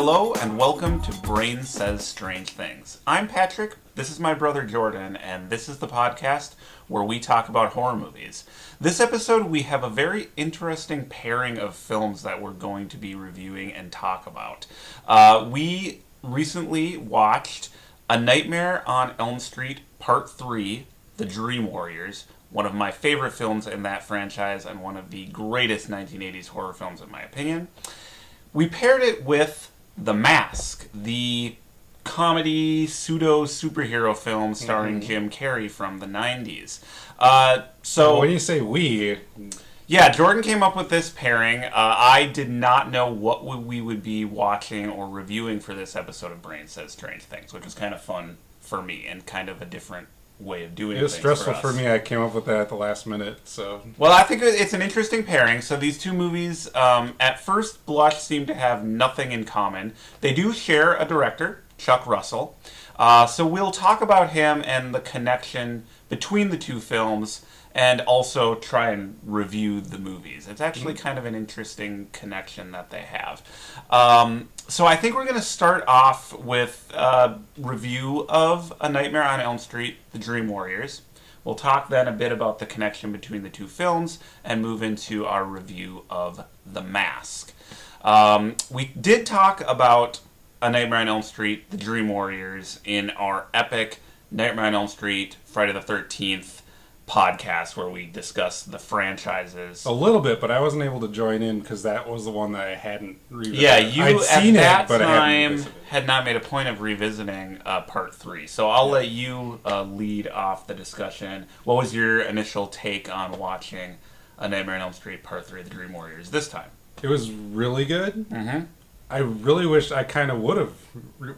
Hello and welcome to Brain Says Strange Things. I'm Patrick, this is my brother Jordan, and this is the podcast where we talk about horror movies. This episode we have a very interesting pairing of films that we're going to be reviewing and talk about. We recently watched A Nightmare on Elm Street Part 3, The Dream Warriors, one of my favorite films in that franchise and one of the greatest 1980s horror films in my opinion. We paired it with The Mask, the comedy pseudo-superhero film starring Jim Carrey from the 90s. So when you say we... Yeah, Jordan came up with this pairing. I did not know what we would be watching or reviewing for this episode of Brain Says Strange Things, which was kind of fun for me and kind of a different way of doing things. It was stressful for me. I came up with that at the last minute. So, well, I think it's an interesting pairing. So these two movies, at first blush, seem to have nothing in common. They do share a director, Chuck Russell. So we'll talk about him and the connection between the two films, and also try and review the movies. It's actually kind of an interesting connection that they have. So I think we're going to start off with a review of A Nightmare on Elm Street, The Dream Warriors. We'll talk then a bit about the connection between the two films and move into our review of The Mask. We did talk about A Nightmare on Elm Street, The Dream Warriors in our epic Nightmare on Elm Street, Friday the 13th podcast where we discuss the franchises. A little bit, but I wasn't able to join in because that was the one that I hadn't revisited. Yeah, you I'd seen at that it, but time had not made a point of revisiting Part 3. So I'll let you lead off the discussion. What was your initial take on watching A Nightmare on Elm Street Part 3 of The Dream Warriors this time? It was really good. Mm-hmm. I really wish I kind of would have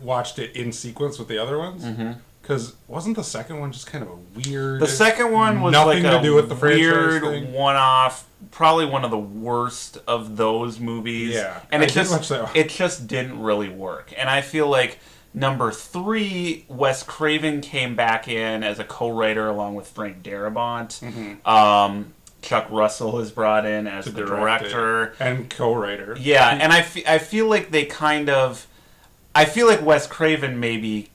watched it in sequence with the other ones. Mm-hmm. Because wasn't the second one just kind of a weird... The second one was nothing like to do with the weird thing. one-off, probably one of the worst of those movies. Yeah, and I did watch that one. It just didn't really work. And I feel like number 3, Wes Craven came back in as a co-writer along with Frank Darabont. Mm-hmm. Chuck Russell is brought in as the director. And co-writer. Yeah, and I feel like they kind of... I feel like Wes Craven maybe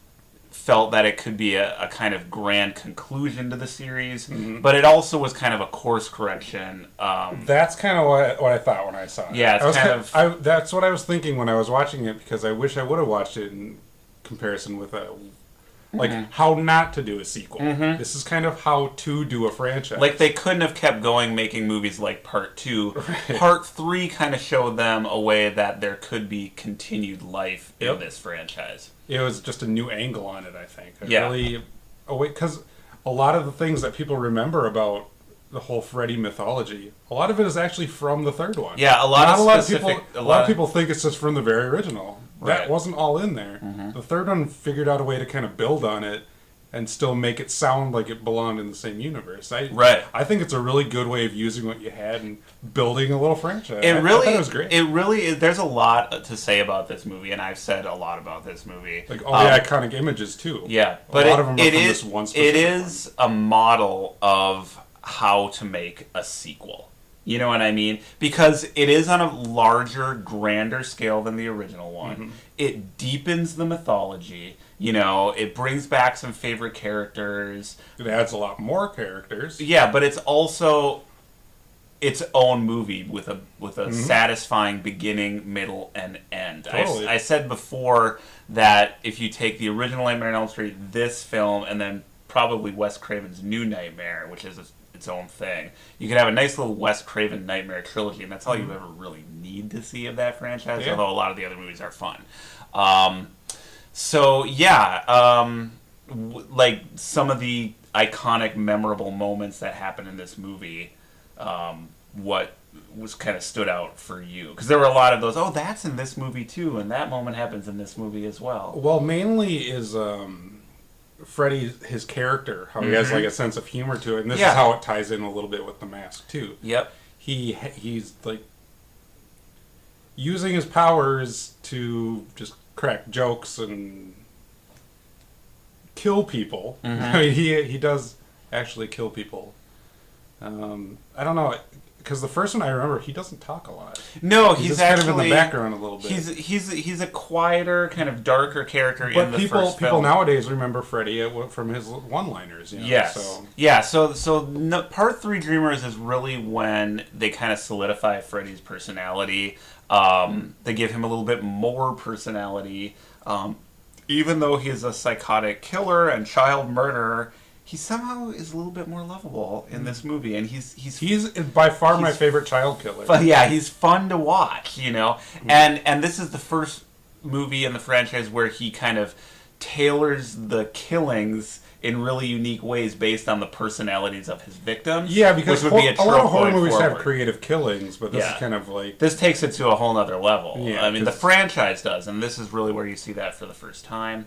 felt that it could be a kind of grand conclusion to the series, but it also was kind of a course correction. That's kind of what I thought when I saw it. Yeah, it's that's what I was thinking when I was watching it, because I wish I would have watched it in comparison with how not to do a sequel. Mm-hmm. This is kind of how to do a franchise. Like, they couldn't have kept going making movies like Part 2. Right. Part 3 kind of showed them a way that there could be continued life in this franchise. It was just a new angle on it, I think. Yeah. Because a lot of the things that people remember about the whole Freddy mythology, a lot of it is actually from the third one. Yeah, a lot of people think it's just from the very original. Right. That wasn't all in there. Mm-hmm. The third one figured out a way to kind of build on it and still make it sound like it belonged in the same universe. I think it's a really good way of using what you had and building a little franchise. I thought it was great. It really is. There's a lot to say about this movie, and I've said a lot about this movie. Like all the iconic images too. Yeah, but a lot of them are from this one specific It is a model of how to make a sequel. You know what I mean? Because it is on a larger, grander scale than the original one. Mm-hmm. It deepens the mythology. You know, it brings back some favorite characters. It adds a lot more characters. Yeah, but it's also its own movie with a satisfying beginning, middle, and end. Totally. I said before that if you take the original Nightmare on Elm Street, this film, and then probably Wes Craven's New Nightmare, which is its own thing, you could have a nice little Wes Craven Nightmare trilogy, and that's all you ever really need to see of that franchise, although a lot of the other movies are fun. Like some of the iconic, memorable moments that happen in this movie, what was kind of stood out for you? Because there were a lot of those, that's in this movie too, and that moment happens in this movie as well. Well, mainly is Freddy, his character, how he has like a sense of humor to it, and this is how it ties in a little bit with The Mask too. Yep. He's like using his powers to just crack jokes and kill people. Mm-hmm. I mean, he does actually kill people. I don't know. because the first one I remember, he doesn't talk a lot. No, he's just actually kind of in the background a little bit. He's a quieter, kind of darker character but in the first film. People nowadays remember Freddy from his one-liners. You know? Yes. So. Yeah. So no, part 3 Dreamers is really when they kind of solidify Freddy's personality. They give him a little bit more personality. Even though he's a psychotic killer and child murderer, he somehow is a little bit more lovable in this movie, and he's by far my favorite child killer. But yeah, he's fun to watch, you know. And this is the first movie in the franchise where he kind of tailors the killings in really unique ways based on the personalities of his victims. Yeah, because which would be a lot of horror movies forward. have creative killings, but this is kind of like... This takes it to a whole nother level. Yeah, I mean, the franchise does, and this is really where you see that for the first time.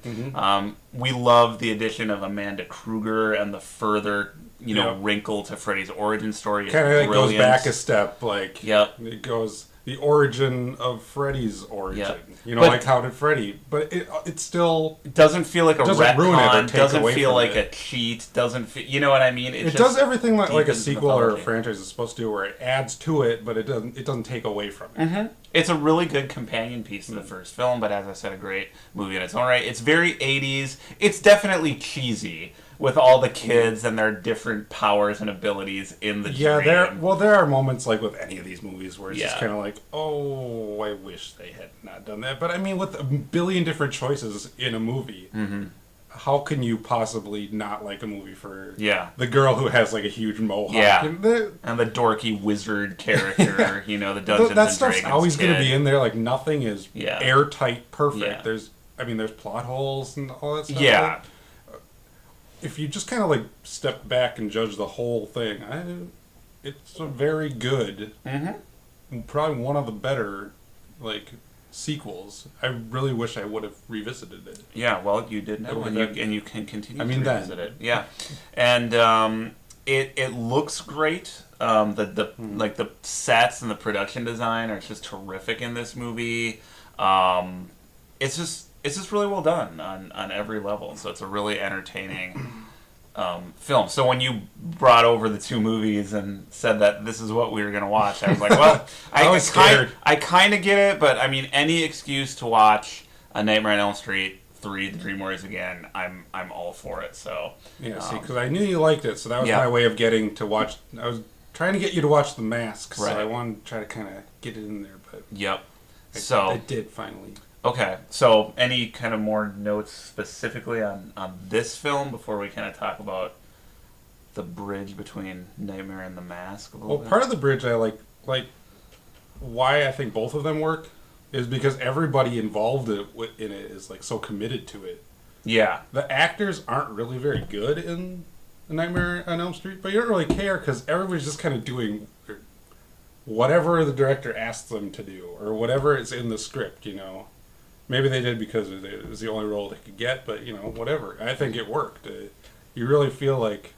We love the addition of Amanda Kruger and the further, wrinkle to Freddy's origin story. Kind of goes back a step, like... Yep. It goes... The origin of Freddy's origin. Yep. But, how did Freddy... But it still... It doesn't feel like a retcon. Doesn't feel like it. a cheat. Doesn't feel... You know what I mean? It does everything like a sequel or a franchise is supposed to do, where it adds to it, but it doesn't take away from it. It's a really good companion piece to the first film, but as I said, a great movie in its own right. It's very 80s. It's definitely cheesy, with all the kids and their different powers and abilities in the dream. There are moments like with any of these movies where it's just kind of like, oh, I wish they had not done that. But I mean, with a billion different choices in a movie, how can you possibly not like a movie for the girl who has like a huge mohawk? Yeah, and the dorky wizard character, the Dungeons and Dragons that stuff's always going to be in there. Like nothing is airtight, perfect. Yeah. There's plot holes and all that stuff. Yeah. If you just kind of like step back and judge the whole thing, it's a very good, probably one of the better, sequels. I really wish I would have revisited it. Yeah, well, you did know, and you can continue to revisit it. Yeah, and it looks great. The sets and the production design are just terrific in this movie. It's just really well done on every level. So it's a really entertaining film. So when you brought over the 2 movies and said that this is what we were going to watch, I was like, well, I kind of get it, but I mean, any excuse to watch A Nightmare on Elm Street 3, The Dream Warriors again, I'm all for it. So yeah, because I knew you liked it, so that was my way of getting to watch. I was trying to get you to watch The Mask, so I wanted to try to kind of get it in there, but I did finally. Okay, so any kind of more notes specifically on this film before we kind of talk about the bridge between Nightmare and The Mask a little bit? Part of the bridge I like why I think both of them work is because everybody involved in it is so committed to it. Yeah. The actors aren't really very good in Nightmare on Elm Street, but you don't really care because everybody's just kind of doing whatever the director asks them to do or whatever is in the script, Maybe they did because it was the only role they could get, but, whatever. I think it worked. You really feel like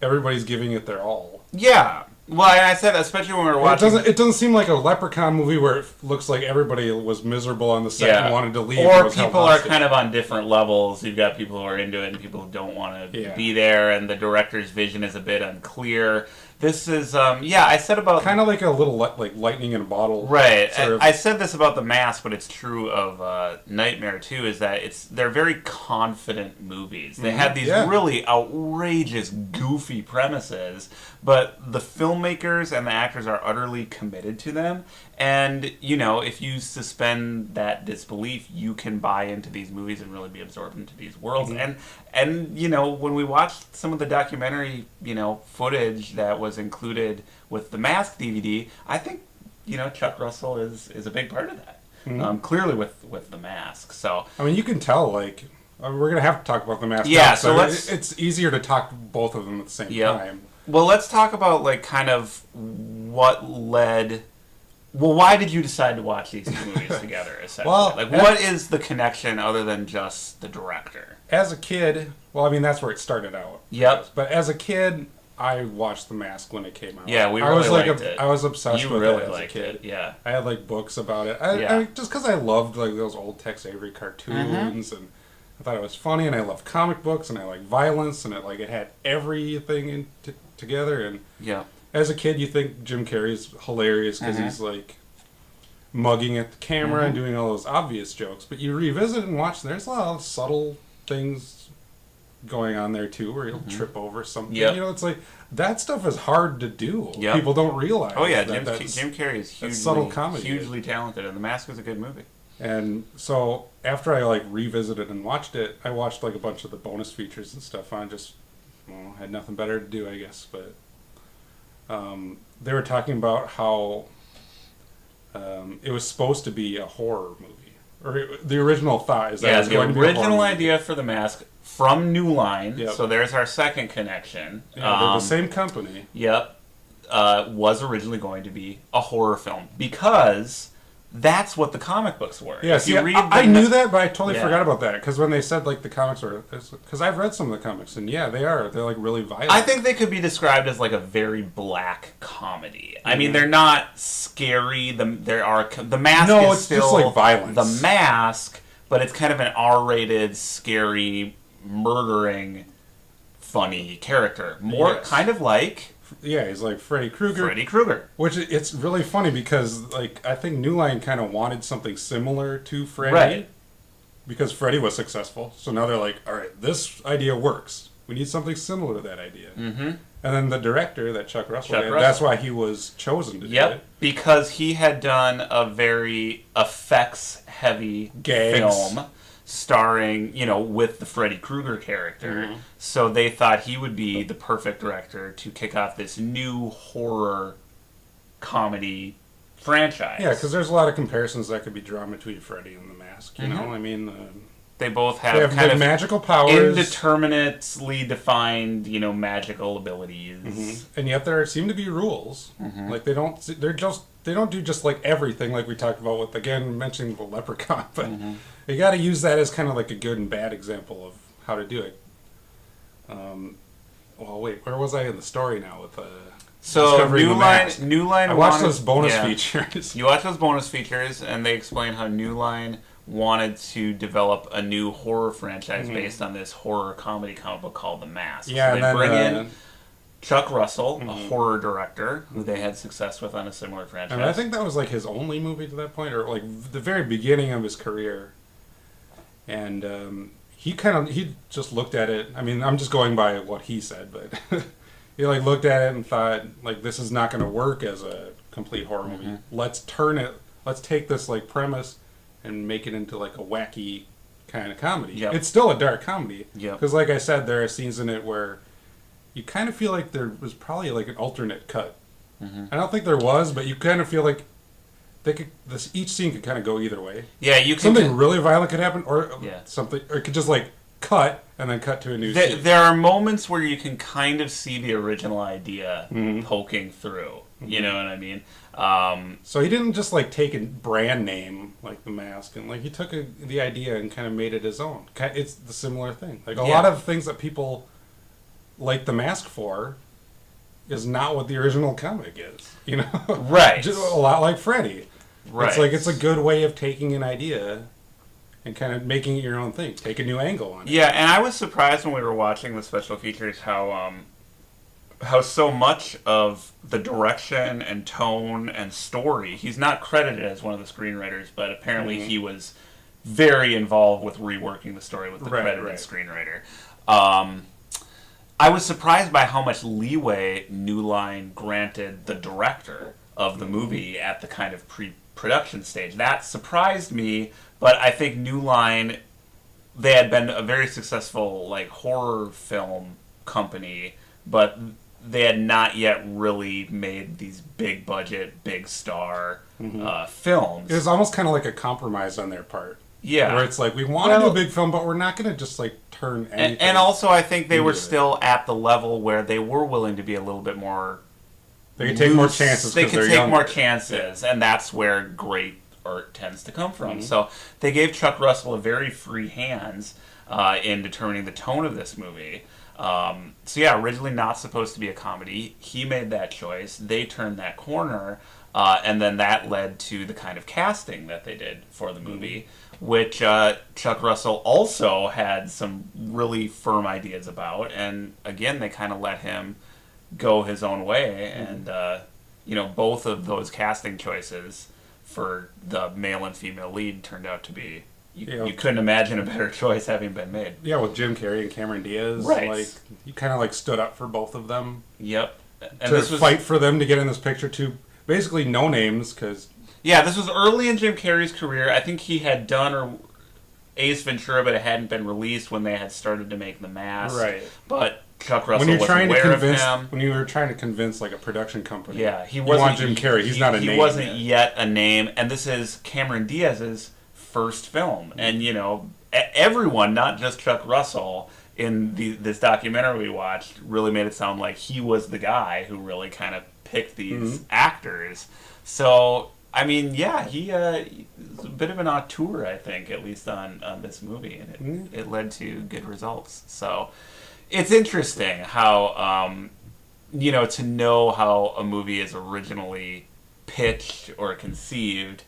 everybody's giving it their all. Yeah. Well, I said, especially when we were watching... It doesn't seem like a Leprechaun movie where it looks like everybody was miserable on the set and wanted to leave. Or people are kind of on different levels. You've got people who are into it and people who don't want to be there, and the director's vision is a bit unclear. This is, I said about... Kind of like a little lightning in a bottle. Right. I said this about The Mask, but it's true of Nightmare, too, is that they're very confident movies. They have these really outrageous, goofy premises, but the filmmakers and the actors are utterly committed to them. And, if you suspend that disbelief, you can buy into these movies and really be absorbed into these worlds. And when we watched some of the documentary, footage that was included with the Mask DVD, I think, Chuck Russell is a big part of that. Clearly with the Mask. So I mean, you can tell, we're going to have to talk about the Mask. Yeah, now, so it's easier to talk both of them at the same time. Well, let's talk about, kind of what led... Well, why did you decide to watch these 2 movies together, essentially? What is the connection other than just the director? As a kid, that's where it started out. Yep. But as a kid, I watched The Mask when it came out. Yeah, we really liked it. I was obsessed with it as a kid. Yeah. I had, books about it. I just because I loved, those old Tex Avery cartoons, and I thought it was funny, and I loved comic books, and I liked violence, and it had everything together, and... Yeah. as a kid, you think Jim Carrey's hilarious because he's like mugging at the camera and doing all those obvious jokes. But you revisit and watch, and there's a lot of subtle things going on there too, where he'll trip over something. You know, it's like that stuff is hard to do. People don't realize. Oh yeah, Jim Carrey is hugely subtle comedy, hugely talented, and The Mask is a good movie. And so after I like revisited and watched it, I watched like a bunch of the bonus features and stuff on. Just had nothing better to do, I guess. But they were talking about how it was supposed to be a horror movie, or the original thought is that it was going to be a horror movie. The original idea for The Mask from New Line. So there's our second connection. Yeah, they're the same company. Was originally going to be a horror film because that's what the comic books were. Yeah, see, I knew that, but I totally forgot about that. Because when they said, like, the comics were... Because I've read some of the comics, and yeah, they are. They're, like, really violent. I think they could be described as, like, a very black comedy. I mean, they're not scary. The Mask is still... just, like, violence. The Mask, but it's kind of an R-rated, scary, murdering, funny character. More kind of like... Yeah, he's like Freddy Krueger. Which it's really funny because, like, I think New Line kind of wanted something similar to Freddy. Right. Because Freddy was successful. So now they're like, all right, this idea works. We need something similar to that idea. And then the director, that Chuck Russell, that's why he was chosen to do it. Because he had done a very effects-heavy film starring, you know, with the Freddy Krueger character. So they thought he would be the perfect director to kick off this new horror comedy franchise. Yeah, because there's a lot of comparisons that could be drawn between Freddy and The Mask, you know? I mean... they both have kind of magical powers. Indeterminately defined, you know, magical abilities. And yet there seem to be rules. Like, they don't do just, like, everything like we talked about with, again, mentioning the leprechaun, but... You got to use that as kind of like a good and bad example of how to do it. Well, wait, where was I in the story now with so New Line? I watched those bonus features. You watch those bonus features, and they explain how New Line wanted to develop a new horror franchise based on this horror comedy comic book called The Mask. Yeah, so they bring in Chuck Russell, a horror director who they had success with on a similar franchise. And I think that was like his only movie to that point, or like the very beginning of his career. And he just looked at it. I mean, I'm just going by what he said, but he like looked at it and thought, like, this is not going to work as a complete horror movie. Let's take this like premise and make it into like a wacky kind of comedy. It's still a dark comedy. Because like I said, there are scenes in it where you kind of feel like there was probably like an alternate cut. I don't think there was, but you kind of feel like each scene could kind of go either way. Yeah, something really violent could happen, or something, or it could just like cut and then cut to a new scene. There are moments where you can kind of see the original idea poking through. You know what I mean? So he didn't just like take a brand name like The Mask, and like he took the idea and kind of made it his own. It's the similar thing. Like a lot of things that people like The Mask for is not what the original comic is. You know, right? Just a lot like Freddy. Right. It's like it's a good way of taking an idea and kind of making it your own thing. Take a new angle on it. Yeah, and I was surprised when we were watching the special features how so much of the direction and tone and story, he's not credited as one of the screenwriters, but apparently he was very involved with reworking the story with the credited screenwriter. I was surprised by how much leeway New Line granted the director of the movie at the kind of pre-production stage. That surprised me, but I think New Line, they had been a very successful like horror film company, but they had not yet really made these big budget, big star films. It was almost kind of like a compromise on their part. Yeah. Where it's like, we want to do a big film, but we're not going to just like turn anything. And also I think they were still at the level where they were willing to be a little bit more... They could take more chances. They could take more chances, and that's where great art tends to come from. So they gave Chuck Russell a very free hands in determining the tone of this movie. So yeah, originally not supposed to be a comedy. He made that choice. They turned that corner, and then that led to the kind of casting that they did for the movie, which Chuck Russell also had some really firm ideas about. And again, they kind of let him go his own way, and both of those casting choices for the male and female lead turned out to be you couldn't imagine a better choice having been made. Yeah, with Jim Carrey and Cameron Diaz, right? You kind of stood up for both of them. Yep, and to fight for them to get in this picture too. Basically, no names because. Yeah, this was early in Jim Carrey's career. I think he had done Ace Ventura, but it hadn't been released when they had started to make The Mask. Right. But Chuck Russell was aware of him. When you were trying to convince a production company, he wasn't. You want Jim Carrey? He's not a name. He wasn't yet a name, and this is Cameron Diaz's first film, and everyone, not just Chuck Russell, in this documentary we watched, really made it sound like he was the guy who really kind of picked these actors. So. I mean, yeah, he was a bit of an auteur, I think, at least on this movie, and it led to good results. So it's interesting how, to know how a movie is originally pitched or conceived,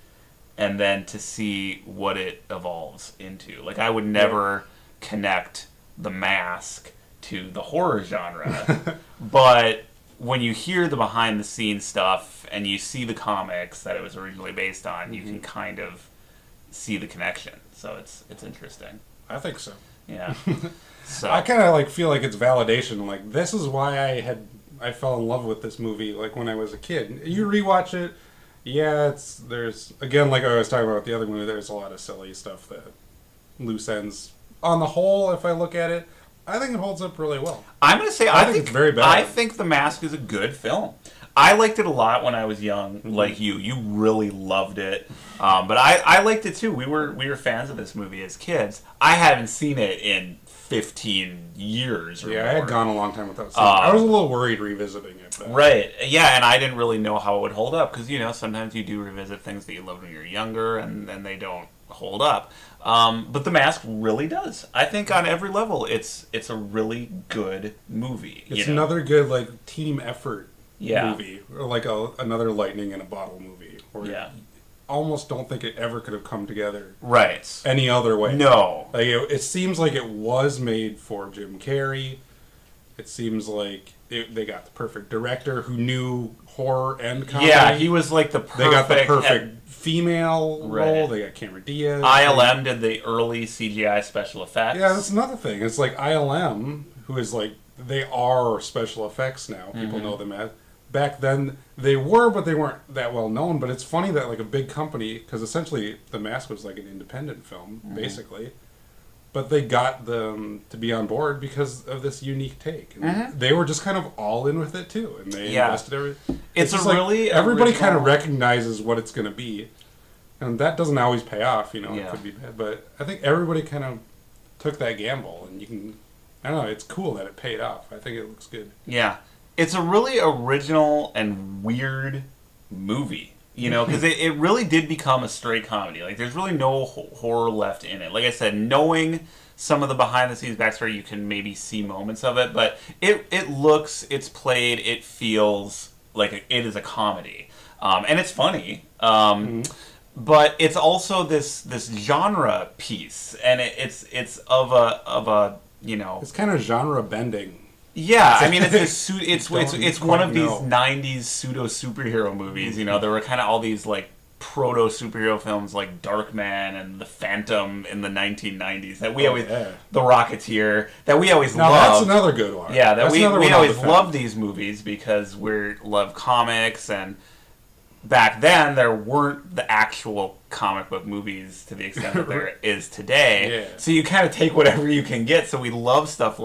and then to see what it evolves into. Like, I would never connect The Mask to the horror genre, but when you hear the behind-the-scenes stuff and you see the comics that it was originally based on, you can kind of see the connection. So it's interesting. I think so. Yeah. So I kind of feel like it's validation. Like, this is why I fell in love with this movie. Like, when I was a kid, you rewatch it. Yeah, there's again, like I was talking about the other movie. There's a lot of silly stuff that loose ends. On the whole, if I look at it, I think it holds up really well. I'm going to say I think it's very bad. I think The Mask is a good film. I liked it a lot when I was young, like you. You really loved it, but I liked it too. We were fans of this movie as kids. I haven't seen it in 15 years or more. I had gone a long time without seeing it. I was a little worried revisiting it. But. Right. Yeah, and I didn't really know how it would hold up because sometimes you do revisit things that you loved when you were younger, and then they don't hold up. But The Mask really does. I think on every level, it's a really good movie. It's another good team effort movie, or another lightning in a bottle movie. Or you almost don't think it ever could have come together any other way. No. It seems like it was made for Jim Carrey. It seems like they got the perfect director who knew horror and comedy. Yeah, he was the perfect... They got the perfect female role. They got Cameron Diaz. ILM did the early CGI special effects. Yeah, that's another thing. It's ILM, who is they are special effects now. People know them as... Back then, they were, but they weren't that well known. But it's funny that a big company, because essentially The Mask was an independent film, basically. But they got them to be on board because of this unique take. And they were just kind of all in with it too, and they invested everything. It's a really everybody kind of recognizes what it's going to be, and that doesn't always pay off. It could be bad, but I think everybody kind of took that gamble, and you can. I don't know. It's cool that it paid off. I think it looks good. Yeah, it's a really original and weird movie. Because it really did become a straight comedy. There's really no horror left in it. Like I said, knowing some of the behind-the-scenes backstory, you can maybe see moments of it, but it looks, it's played, it feels like it is a comedy. And it's funny. But it's also this genre piece, and it's of a It's kind of genre bending. Yeah, I mean it's one of these '90s pseudo superhero movies. There were kind of all these proto superhero films like Darkman and The Phantom in the 1990s that we The Rocketeer that we always loved. That's another good one. Yeah, that we always loved these movies because we love comics, and back then there weren't the actual comic book movies to the extent that there is today. Yeah. So you kind of take whatever you can get. So we love stuff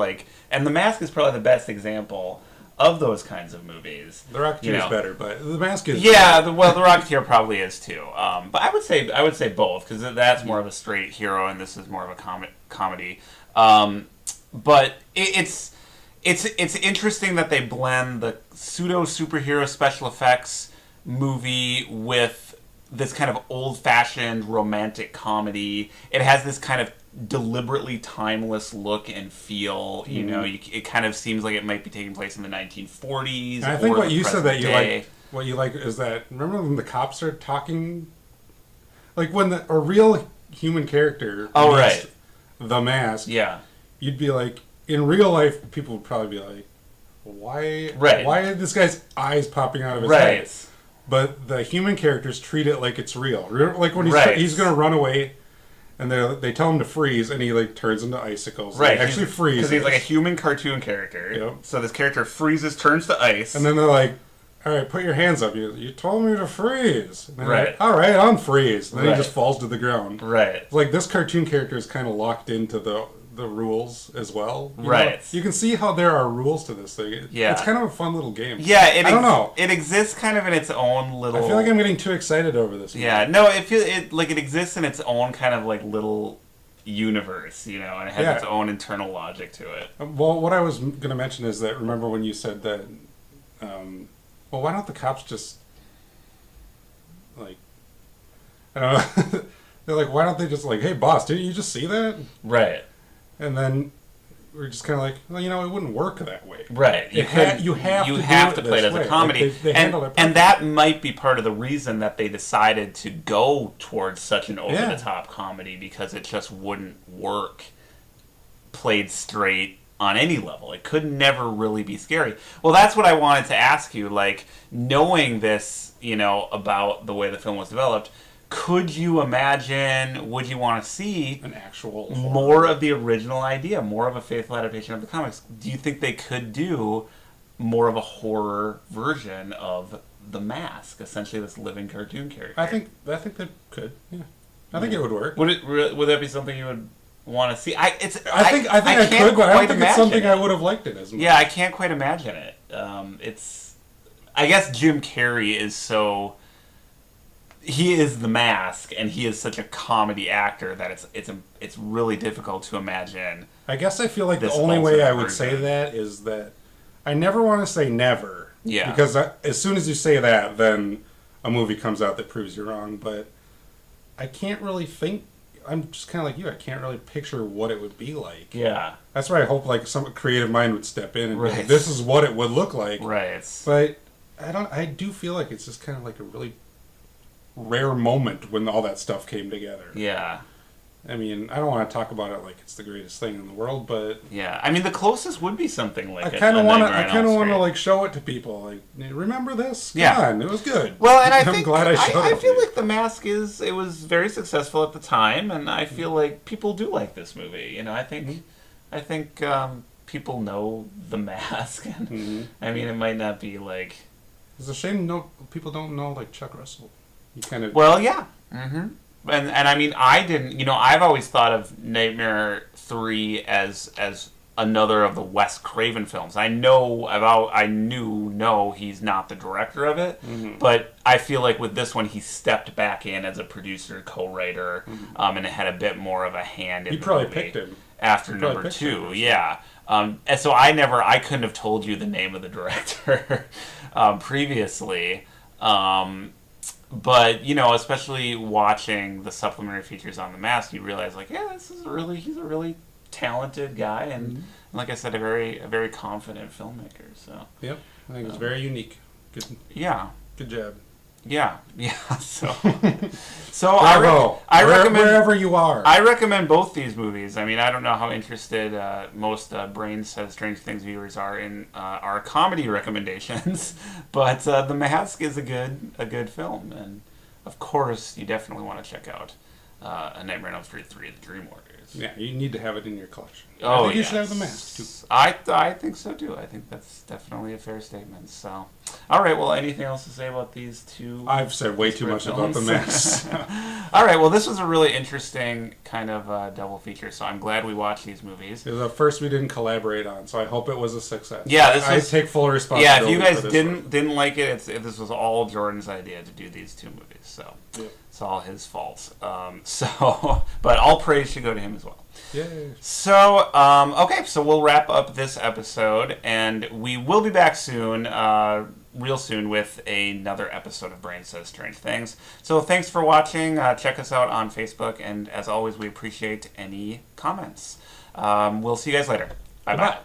and The Mask is probably the best example of those kinds of movies. The Rocketeer is better, but The Mask is... Yeah, The Rocketeer probably is too. But I would say both, because that's more of a straight hero, and this is more of a comedy. But it's interesting that they blend the pseudo superhero special effects movie with this kind of old-fashioned romantic comedy. It has this kind of deliberately timeless look and feel. It kind of seems like it might be taking place in the 1940s. And I think what you said that you like is that, remember when the cops are talking, when a real human character meets The Mask, yeah, you'd be in real life, people would probably be why Right. why are this guy's eyes popping out of his Right. head? But the human characters treat it like it's real. Like when Right. he's going to run away, and they tell him to freeze, and he like turns into icicles. Right. He actually freezes. Because he's like a human cartoon character. Yep. So this character freezes, turns to ice. And then they're like, all right, put your hands up. You told me to freeze. And they're Right. like, all right, unfreeze. And then Right. he just falls to the ground. Right. Like, this cartoon character is kind of locked into the rules as well. You Right. know? You can see how there are rules to this thing. Yeah. It's kind of a fun little game. Yeah, I don't know. It exists kind of in its own little... I feel like I'm getting too excited over this. Yeah, no, it exists in its own kind of like little universe, you know, and it has its own internal logic to it. Well, what I was going to mention is that, remember when you said that, well, why don't the cops just, like, I don't know, they're like, why don't they just, like, hey, boss, didn't you just see that? Right. And then we're just kind of like, well, you know, it wouldn't work that way. Right. You have to play it as a comedy. Like they handle it and that might be part of the reason that they decided to go towards such an over-the-top comedy, because it just wouldn't work played straight on any level. It could never really be scary. Well, that's what I wanted to ask you. Like, knowing this, you know, about the way the film was developed, could you imagine, would you want to see an actual more of the original idea, more of a faithful adaptation of the comics? Do you think they could do more of a horror version of The Mask, essentially this living cartoon character? I think they could. Yeah, I think it would work. Would that be something you would want to see? I think I could, but I don't think it's something I would have liked it as much. Yeah, I can't quite imagine it. I guess Jim Carrey is so... He is The Mask, and he is such a comedy actor that it's really difficult to imagine. I guess I feel like the only way I would say that is that I never want to say never. Yeah. Because as soon as you say that, then a movie comes out that proves you wrong. But I can't really think. I'm just kind of like you. I can't really picture what it would be like. Yeah. That's why I hope like some creative mind would step in and be Right. like, this is what it would look like. Right. But I do feel like it's just kind of like a really rare moment when all that stuff came together. Yeah. I mean, I don't want to talk about it like it's the greatest thing in the world, but yeah, I mean, the closest would be something like I kind of want to like show it to people. Like, remember this? Come on, it was good. Well, and I'm glad I showed it. I feel like The Mask it was very successful at the time, and I feel like people do like this movie. You know, I think people know The Mask, and I mean, it might not be like. It's a shame people don't know like Chuck Russell. You kind of yeah. Mm-hmm. And I mean, I didn't. You know, I've always thought of Nightmare 3 as another of the Wes Craven films. I knew he's not the director of it, but I feel like with this one he stepped back in as a producer, co-writer, and it had a bit more of a hand in. You probably picked him after number 2, yeah. And so I couldn't have told you the name of the director previously. But, you know, especially watching the supplementary features on The Mask, you realize, like, yeah, he's a really talented guy, and like I said, a very confident filmmaker. So yep, I think it's very unique. Good. Yeah. Good job. Yeah. So Bravo. I recommend wherever you are. I recommend both these movies. I mean, I don't know how interested most Brain Says Strange Things viewers are in our comedy recommendations, but The Mask is a good film, and of course, you definitely want to check out A Nightmare on Elm Street 3: The Dream Warriors. Yeah, you need to have it in your collection. Oh, I think you should have The Mask too. I think so too. I think that's definitely a fair statement. So, all right. Well, anything else to say about these two? I've said way too much about The Mask. All right. Well, this was a really interesting kind of double feature. So I'm glad we watched these movies. It was the first we didn't collaborate on, so I hope it was a success. Yeah, I take full responsibility. Yeah, if you guys for this didn't like it, this was all Jordan's idea to do these two movies. So it's all his fault. But all praise should go to him as well. Yay. So, okay, so we'll wrap up this episode, and we will be back soon, real soon, with another episode of Brain Says Strange Things. So thanks for watching. Check us out on Facebook, and as always, we appreciate any comments. We'll see you guys later. Bye-bye.